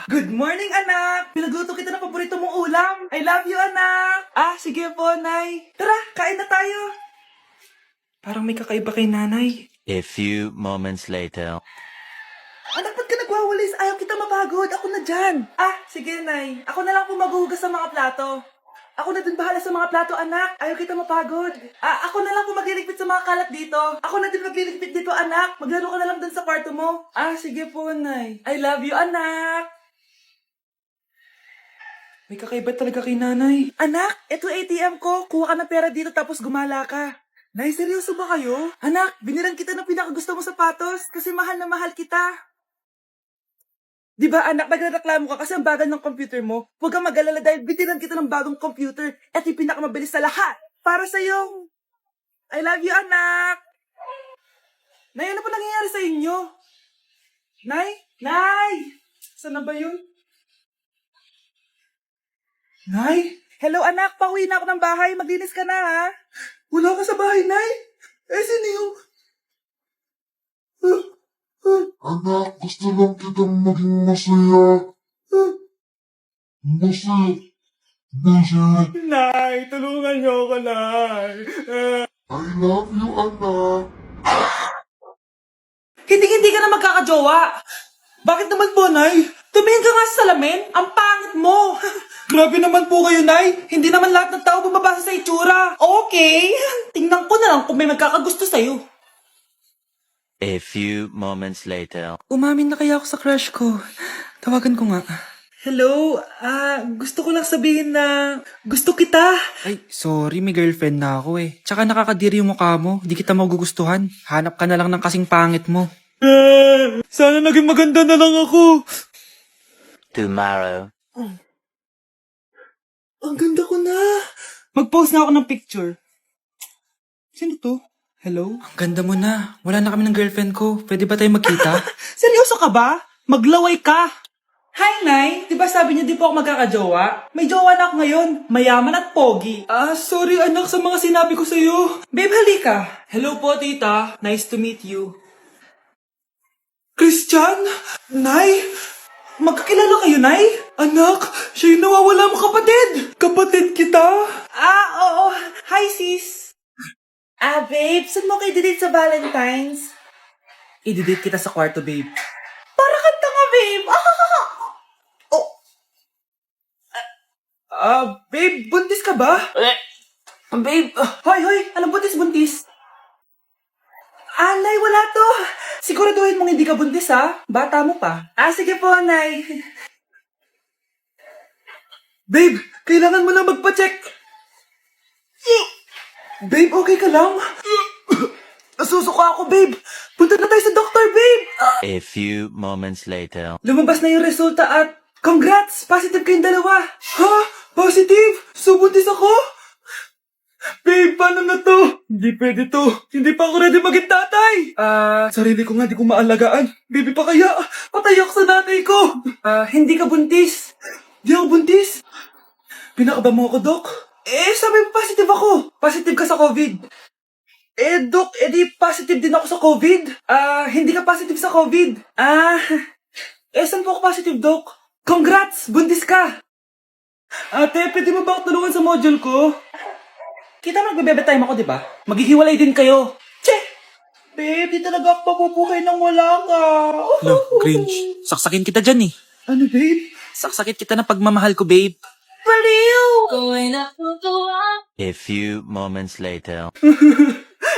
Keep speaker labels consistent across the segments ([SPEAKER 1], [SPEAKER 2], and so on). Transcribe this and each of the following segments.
[SPEAKER 1] Good morning, anak! Pinagluto kita ng paborito mong ulam. I love you, anak! Sige po, Nay. Tara, kain na tayo. Parang may kakaiba kay nanay.
[SPEAKER 2] A few moments later.
[SPEAKER 1] Anak, ba't ka nagwawalis? Ayaw kita mapagod. Ako na dyan. Sige, Nay. Ako na lang po maghuhugas sa mga plato. Ako na din bahala sa mga plato, anak. Ayaw kita mapagod. Ako na lang po magliligpit sa mga kalat dito. Ako na din magliligpit dito, anak. Maglaro ka na lang dun sa kwarto mo. Sige po, Nay. I love you, anak. May kakaiba talaga kay nanay. Anak, eto ATM ko. Kuha ka ng pera dito tapos gumala ka. Nay, seryoso ba kayo? Anak, binilan kita ng pinakagusto mong sapatos kasi mahal na mahal kita. Di ba anak, nagreklamo ka kasi ang bagal ng computer mo? Huwag kang mag-alala dahil binilan kita ng bagong computer. Ito yung pinakamabilis sa lahat. Para sa'yo. I love you, anak. Nay, ano pa nangyayari sa inyo? Nay? Nay! Saan na ba yun? Nay? Hello, anak. Pauwi na ako ng bahay. Maglinis ka na, ha? Wala ka sa bahay, Nay. Sino yung...
[SPEAKER 3] Anak, gusto lang kitang maging masaya. Masaya.
[SPEAKER 1] Nay, tulungan niyo ako, Nay.
[SPEAKER 3] I love you, anak.
[SPEAKER 1] Hindi ka na magkakajowa. Bakit naman po, Nay? Tumingin ka nga sa salamin. Ang pangit mo. Grabe naman po kayo, Nay. Hindi naman lahat ng tao bumabasa sa itsura. Okay. Tingnan ko na lang kung may magkakagusto sa'yo.
[SPEAKER 2] A few moments later.
[SPEAKER 1] Umamin na kaya ako sa crush ko. Tawagan ko nga. Hello? Gusto ko lang sabihin na gusto kita.
[SPEAKER 4] Ay, sorry, may girlfriend na ako eh. Tsaka nakakadiri yung mukha mo, di kita magugustuhan. Hanap ka na lang ng kasing pangit mo.
[SPEAKER 1] Sana naging maganda na lang ako.
[SPEAKER 2] Tomorrow.
[SPEAKER 1] Ang ganda ko na. Mag-post na ako ng picture. Sino to? Hello?
[SPEAKER 4] Ang ganda mo na. Wala na kami ng girlfriend ko. Pwede ba tayo magkita?
[SPEAKER 1] Seryoso ka ba? Maglaway ka. Hi, Nay. Di ba sabi niyo di po ako magkakajowa? May jowa na ako ngayon. Mayaman at pogi. Sorry anak sa mga sinabi ko sa'yo. Babe, halika. Hello po, tita. Nice to meet you. Christian? Nay? Magkakilala kayo, Nay? Anak, siya yung nawawala mo kapatid. Kapatid kita? Oo. Hi, sis. Babe, saan mo kayo delete sa Valentine's? I-delete kita sa kwarto, babe. Para kanta nga, babe. Babe, buntis ka ba? Babe, hoy, anong buntis? Nay, wala to. Siguraduhin mong hindi ka buntis, ha? Bata mo pa. Sige po, Nay. Babe, kailangan mo na magpa-check. Babe, okay ka lang? Nasusuka ako, babe. Punta na tayo sa doktor, babe.
[SPEAKER 2] A few moments later.
[SPEAKER 1] Lumabas na yung resulta at congrats! Positive kayong dalawa. Ha? Positive? So, buntis ako? Babe, paano na to? Hindi pwede to. Hindi pa ako ready maging tatay. Sarili ko nga, di ko maalagaan. Baby pa kaya? Patay ako sa nanay ko. Hindi ka buntis. Di ako buntis. Pinakaba mo ako, Dok. Sabi mo positive ako. Positive ka sa COVID. Dok, di positive din ako sa COVID. Hindi ka positive sa COVID. Saan po ako positive, Dok? Congrats! Buntis ka! Ate, pwede mo ba ako tulungan sa module ko? Kita mo nagbe-bebe time ako, di ba? Maghihiwalay din kayo. Che! Babe, di talaga ako papupuhay nang wala ka.
[SPEAKER 4] Lo, cringe. Saksakin kita dyan eh.
[SPEAKER 1] Ano, babe?
[SPEAKER 4] Saksakit kita ng pagmamahal ko, babe.
[SPEAKER 1] Baliw!
[SPEAKER 2] A few moments later.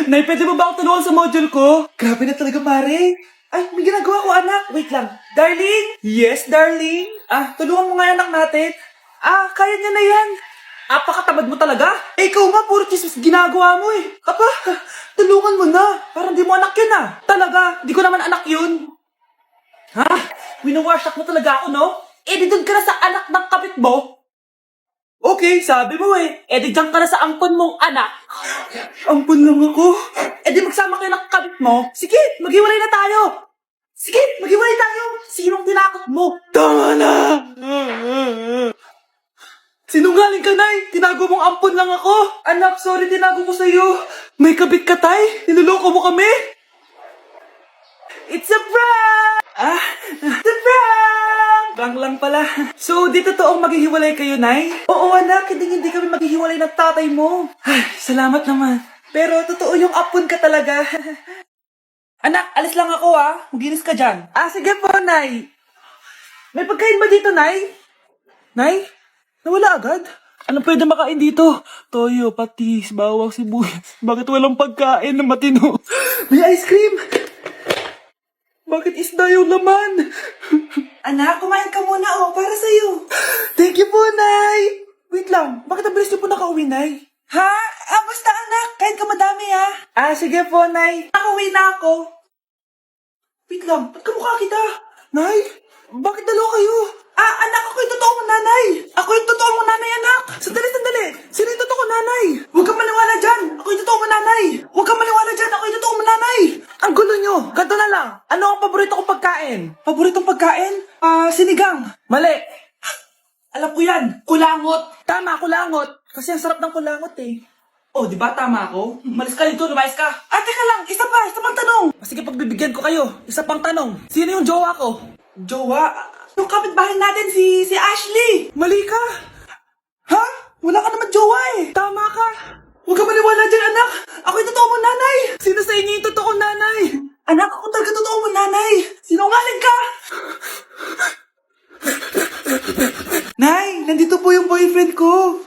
[SPEAKER 1] Nay, pwede mo ba ako tulungan sa module ko? Grabe na talaga, Mare. Ay, may ginagawa ko, anak. Wait lang. Darling? Yes, darling? Tulungan mo nga yung anak natin. Kaya niya na yan. Apakatamad mo talaga. Ikaw nga, puro chismis ginagawa mo eh. Tulungan mo na. Parang di mo anak yun Talaga, di ko naman anak yun. Winawash up mo talaga ako, no? Di doon ka na sa anak ng kapit mo. Okay, sabi mo eh. Di dyan ka na sa ampon mong anak. Ampon lang ako? Di magsama kayo ng kabit mo. Sige, maghiwalay na tayo. Sige, maghiwalay tayo. Sinong tinakot mo? Tama na! Sinungaling ka, Nay. Tinago mong ampon lang ako. Anak, sorry, tinago ko sa'yo. May kabit ka, Tay. Niloloko mo kami. It's a prank! It's a prank! Prank lang pala. So, di totoong maghihiwalay kayo, Nay? Oo, anak. Hindi kami maghihiwalay ng tatay mo. Ay, salamat naman. Pero totoo yung apon ka talaga. Anak, alis lang ako Maginis ka dyan. Sige po, Nay. May pagkain ba dito, Nay? Nay? Nawala agad? Ano pwede makain dito? Toyo, patis, bawang, sibuyas. Bakit walang pagkain na matino? May ice cream! Bakit isda yung laman? Anak, kumain ka muna para sa'yo. Thank you po, Nay! Wait lang, bakit ang bilis niyo po nakauwi, Nay? Ha? Basta anak, kain ka madami sige po, Nay. Nakauwi na ako. Wait lang, ba't kamukha kita? Nay, bakit dalawa kayo? Anak, ako yung totoo mong nanay. Ako yung totoo mong nanay, anak. Sandali. Sino yung totoo kong nanay? Huwag kang maniwala dyan. Ako yung totoo mong nanay. Huwag kang maniwala dyan. Ako yung totoo mong nanay. Ang gulo nyo. Ganto na lang. Ano ang paborito kong pagkain? Paboritong pagkain? Sinigang. Mali. Alam ko yan. Kulangot. Tama, kulangot. Kasi ang sarap ng kulangot Oh, di ba tama ako? Malis ka dito, lumayas ka. Teka lang. Isa pang tanong. Sige, pagbibigyan ko kayo. Isa pang tanong. Sino yung jowa ko? Jowa? Yung kapitbahay natin, si Ashley. Mali ka. Ha? Wala ka naman jowa Tama ka. Huwag ka maniwala dyan, anak. Ako yung totoo mong nanay. Sino sa inyo yung totoo nanay? Anak, ako talaga totoo mong nanay. Sinungaling ka. Nay, nandito po yung boyfriend ko.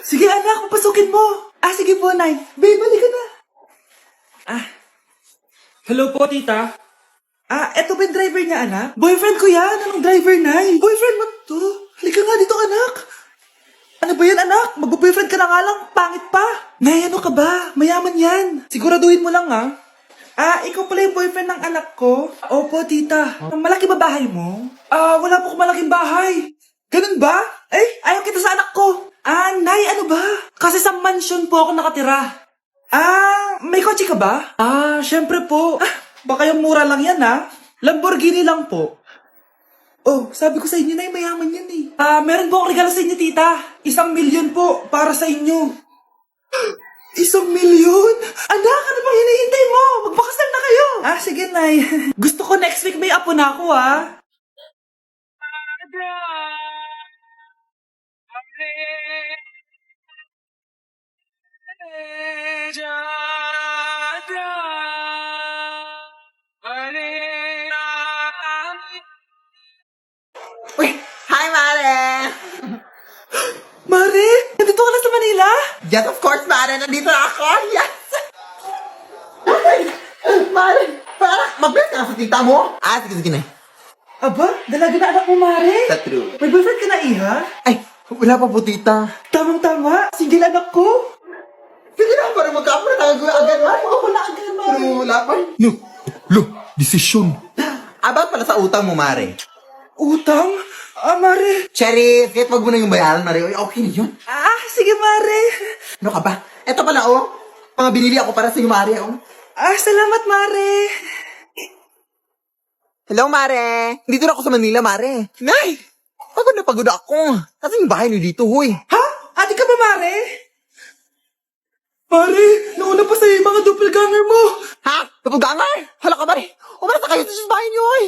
[SPEAKER 1] Sige, anak, papasukin mo. Sige po, Nay. Babe, balik ka na. Hello po, tita. Eto ba yung driver niya, anak? Boyfriend ko yan. Anong driver, Nay? Boyfriend mo to? Halika nga dito, anak. Ano ba yan, anak? Magbo-boyfriend ka na nga lang. Pangit pa. Nay, ano ka ba? Mayaman yan. Siguraduhin mo lang, ikaw pala yung boyfriend ng anak ko? Opo, tita. Malaki ba bahay mo? Wala po akong malaking bahay. Ganun ba? Ayaw kita sa anak ko. Nay, ano ba? Kasi sa mansion po ako nakatira. May kotse ka ba? Syempre po. Baka yung mura lang yan, Lamborghini lang po. Oh, sabi ko sa inyo, Nay, mayaman yan meron po akong regalo sa inyo, tita. 1,000,000 po para sa inyo. 1,000,000? Anak, ano bang hinihintay mo? Magpakasal na kayo. Sige, Nay. Gusto ko next week may apo na ako,
[SPEAKER 5] Uy! Hi, Mare!
[SPEAKER 1] Mare, nandito ka na sa Manila?
[SPEAKER 5] Yes, of course, Mare! Nandito na ako! Yes! Mare! Para! Mag-bless ka na sa tita mo! Sige na.
[SPEAKER 1] Aba, dalaga na anak mo, Mare.
[SPEAKER 5] That's true.
[SPEAKER 1] May boyfriend ka na, Iha?
[SPEAKER 5] Ay! Wala pa po, tita.
[SPEAKER 1] Tamang-tama, single anak ko.
[SPEAKER 5] Sige na, para magkapra na agad, Mare.
[SPEAKER 1] Wala agad, Mare.
[SPEAKER 5] Pero wala pa.
[SPEAKER 3] Lo, desisyon.
[SPEAKER 5] About pala sa utang mo, Mare.
[SPEAKER 1] Utang? Mare.
[SPEAKER 5] Cherry, kahit wag mo na yung bayaran, Mare. Uy, okay na yun.
[SPEAKER 1] Sige, Mare.
[SPEAKER 5] Ano ka ba? Eto pala, mga binili ako para sa iyo, Mare,
[SPEAKER 1] Salamat, Mare.
[SPEAKER 5] Hello, Mare. Dito na ako sa Manila, Mare. Nay! Pagod na pagod ako. Kasi yung bahay niyo dito, huy.
[SPEAKER 1] Ate ka ba, Mare? Mare, nauna pa sa'yo yung mga doppelganger mo.
[SPEAKER 5] Ha? Kapag-gangar? Hala ka, Mare. Umarasa kayo sa bahay niyo, huy.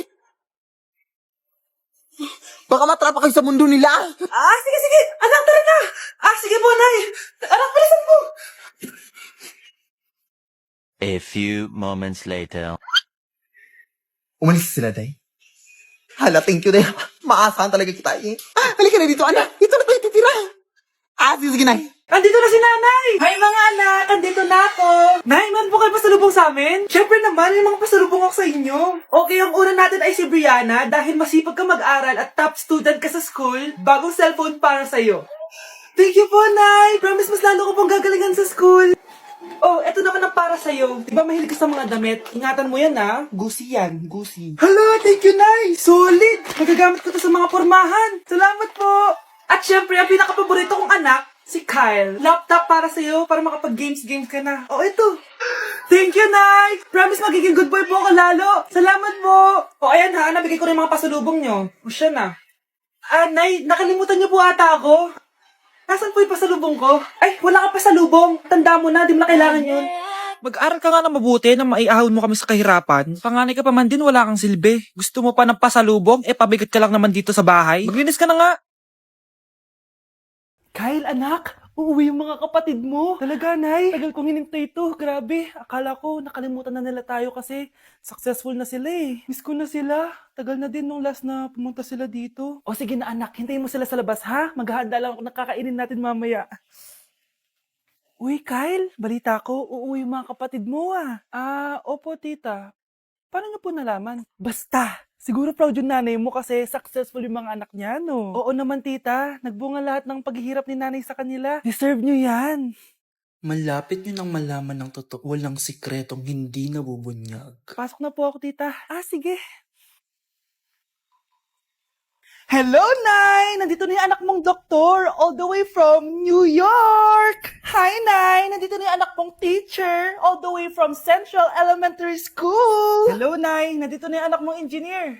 [SPEAKER 5] Baka matrapa kayo sa mundo nila.
[SPEAKER 1] Sige. Anak, tara na. Sige po, Nay. Anak, bilisan mo.
[SPEAKER 2] A few moments later.
[SPEAKER 5] Umalis sila, Day. Hala, thank you, Day. Maasahan talaga kita, Halika na dito, anak. Dito na tayo titira. Sige, Nay.
[SPEAKER 1] Andito na si Nanay. Hi, mga anak. Andito na ako. Nay, man po kayo pasalubong sa amin? Siyempre naman, may mga pasalubong ako sa inyo. Okay, ang una natin ay si Brianna dahil masipag ka mag-aral at top student ka sa school. Bagong cellphone para sa'yo. Thank you po, Nay. Promise mas lalo ko pong gagalingan sa school. Oh, eto naman ang para sa'yo. Diba mahilig ka sa mga damit? Ingatan mo yan, Gucci yan, Gucci. Hala, thank you, Nay. Solid. Magagamit ko to sa mga pormahan. Salamat po. At syempre, ang pinakapaborito kong anak, si Kyle. Laptop para sa'yo, para makapag-games ka na. Oh, ito. Thank you, Nay. Promise magiging good boy po ako lalo. Salamat po. Oh, ayan nabigay ko na yung mga pasalubong nyo. O siya na. Nay, nakalimutan niyo po ata ako. Nasaan po yung pasalubong ko? Ay, wala ka pasalubong. Tanda mo na, di mo na kailangan yun.
[SPEAKER 4] Mag-aral ka nga na mabuti na maiahon mo kami sa kahirapan. Panganay ka pa man din, wala kang silbi. Gusto mo pa ng pasalubong, pabigat ka lang naman dito sa bahay. Maglinis ka na nga.
[SPEAKER 1] Kyle, anak, uuwi yung mga kapatid mo. Talaga, Nay. Tagal kong hinintay ito. Grabe, akala ko nakalimutan na nila tayo kasi successful na sila eh. Miss ko na sila. Tagal na din nung last na pumunta sila dito. O sige na anak, hintayin mo sila sa labas ha. Maghahanda lang ako ng kakainin natin mamaya. Uy, Kyle, balita ko, uuwi yung mga kapatid mo ah. Opo tita. Paano niyo po nalaman? Basta! Siguro proud yung nanay mo kasi successful yung mga anak niya, no? Oo naman, tita. Nagbunga lahat ng paghihirap ni nanay sa kanila. Deserve nyo yan.
[SPEAKER 4] Malapit nyo nang malaman ng totoo, walang sikretong hindi nabubunyag.
[SPEAKER 1] Pasok na po ako, tita. Sige. Hello, Nay! Nandito na yung anak mong doktor, all the way from New York! Hi, Nay! Nandito na yung anak mong teacher, all the way from Central Elementary School! Hello, Nay! Nandito na yung anak mong engineer.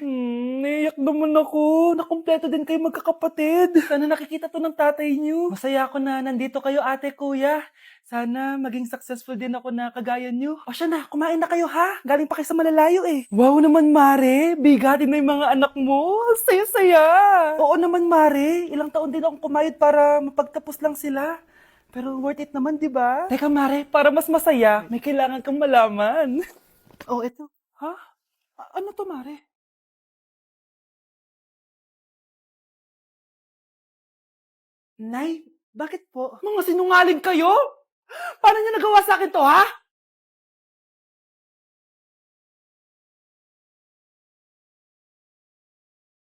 [SPEAKER 1] Naiyak naman ako. Nakumpleto din kayo magkakapatid. Sana nakikita to ng tatay niyo. Masaya ako na nandito kayo, ate, kuya. Sana maging successful din ako na kagaya niyo. O siya na, kumain na kayo ha. Galing pa kayo sa malalayo eh. Wow naman, Mare. Bigatin na yung mga anak mo. Saya-saya. Oo naman, Mare. Ilang taon din akong kumayod para mapagtapos lang sila. Pero worth it naman, di ba? Teka, Mare, para mas masaya, may kailangan kang malaman. Oh, ito. Ha? Ano to, Mare? Nay, bakit po? Mga sinungaling kayo? Paano niyo nagawa sa akin to, ha?